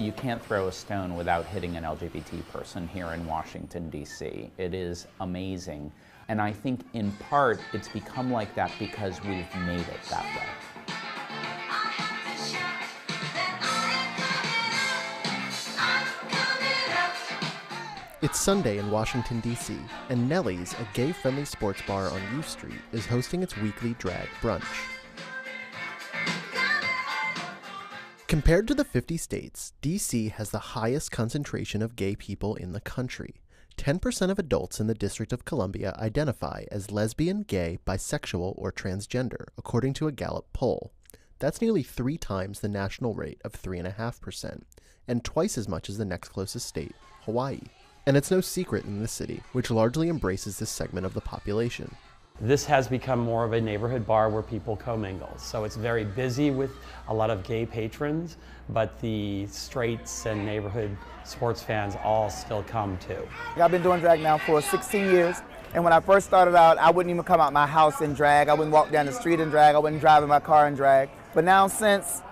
You can't throw a stone without hitting an LGBT person here in Washington, D.C. It is amazing. And I think in part it's become like that because we've made it that way. It's Sunday in Washington, D.C., and Nellie's, a gay-friendly sports bar on U Street, is hosting its weekly drag brunch. Compared to the 50 states, D.C. has the highest concentration of gay people in the country. 10% of adults in the District of Columbia identify as lesbian, gay, bisexual, or transgender, according to a Gallup poll. That's nearly 3 times the national rate of 3.5%, and twice as much as the next closest state, Hawaii. And it's no secret in this city, which largely embraces this segment of the population. This has become more of a neighborhood bar where people commingle. So it's very busy with a lot of gay patrons, but the straights and neighborhood sports fans all still come too. I've been doing drag now for 16 years. And when I first started out, I wouldn't even come out my house in drag. I wouldn't walk down the street in drag. I wouldn't drive in my car in drag. But now since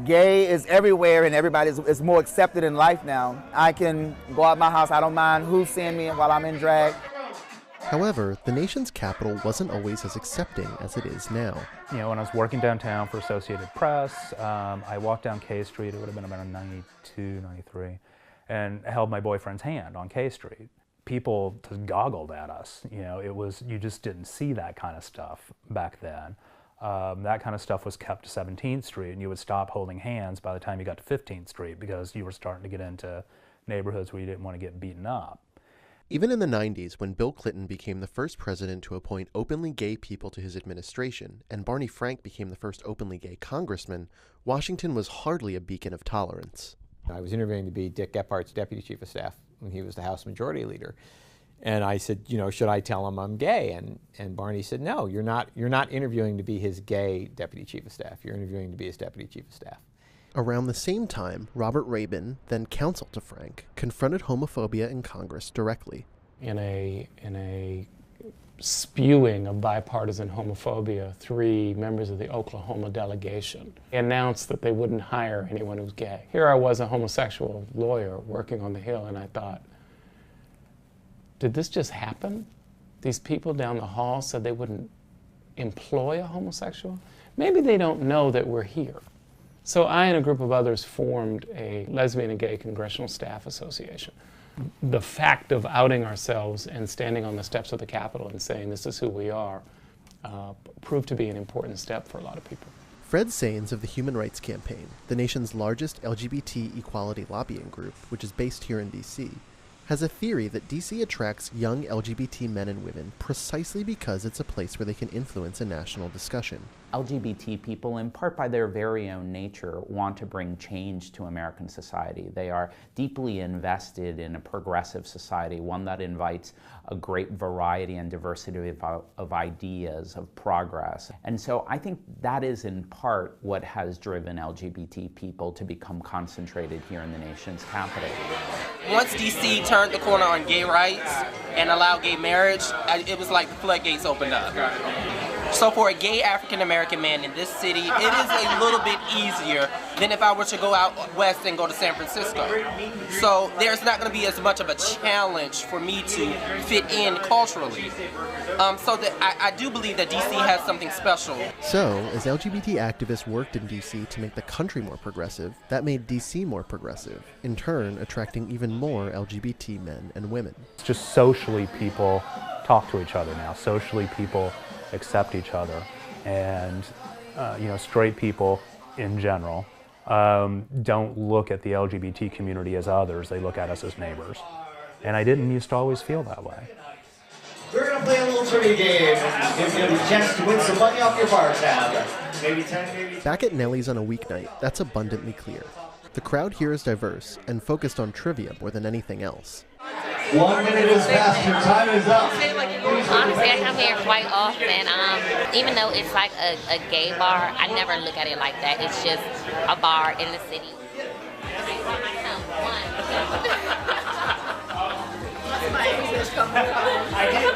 gay is everywhere and everybody is more accepted in life now, I can go out my house. I don't mind who's seeing me while I'm in drag. However, the nation's capital wasn't always as accepting as it is now. You know, when I was working downtown for Associated Press, I walked down K Street, it would have been about 92, 93, and held my boyfriend's hand on K Street. People just goggled at us. You know, you just didn't see that kind of stuff back then. That kind of stuff was kept to 17th Street, and you would stop holding hands by the time you got to 15th Street because you were starting to get into neighborhoods where you didn't want to get beaten up. Even in the 90s, when Bill Clinton became the first president to appoint openly gay people to his administration, and Barney Frank became the first openly gay congressman, Washington was hardly a beacon of tolerance. I was interviewing to be Dick Gephardt's deputy chief of staff when he was the House Majority Leader. And I said, you know, should I tell him I'm gay? And Barney said, no, you're not interviewing to be his gay deputy chief of staff. You're interviewing to be his deputy chief of staff. Around the same time, Robert Rabin, then counsel to Frank, confronted homophobia in Congress directly. In a spewing of bipartisan homophobia, 3 members of the Oklahoma delegation announced that they wouldn't hire anyone who's gay. Here I was, a homosexual lawyer working on the Hill, and I thought, did this just happen? These people down the hall said they wouldn't employ a homosexual? Maybe they don't know that we're here. So I and a group of others formed a Lesbian and Gay Congressional Staff Association. The fact of outing ourselves and standing on the steps of the Capitol and saying this is who we are proved to be an important step for a lot of people. Fred Saenz of the Human Rights Campaign, the nation's largest LGBT equality lobbying group, which is based here in D.C., has a theory that D.C. attracts young LGBT men and women precisely because it's a place where they can influence a national discussion. LGBT people, in part by their very own nature, want to bring change to American society. They are deeply invested in a progressive society, one that invites a great variety and diversity of ideas, of progress. And so I think that is in part what has driven LGBT people to become concentrated here in the nation's capital. Once DC turned the corner on gay rights and allowed gay marriage, it was like the floodgates opened up. So for a gay African-American man in this city, it is a little bit easier than if I were to go out west and go to San Francisco. So there's not going to be as much of a challenge for me to fit in culturally. So that I do believe that DC has something special. So, as LGBT activists worked in DC to make the country more progressive, that made DC more progressive, in turn attracting even more LGBT men and women. Just socially, people talk to each other now. Socially, people accept each other, and straight people in general don't look at the LGBT community as others. They look at us as neighbors, and I didn't used to always feel that way. We're going to play a little trivia game and give you a chance to win some money off your bar tab. Maybe 10, maybe... Back at Nellie's on a weeknight, that's abundantly clear. The crowd here is diverse and focused on trivia more than anything else. 1 minute is past, your time is up. Honestly, I come here quite often. Even though it's like a gay bar, I never look at it like that. It's just a bar in the city. I did.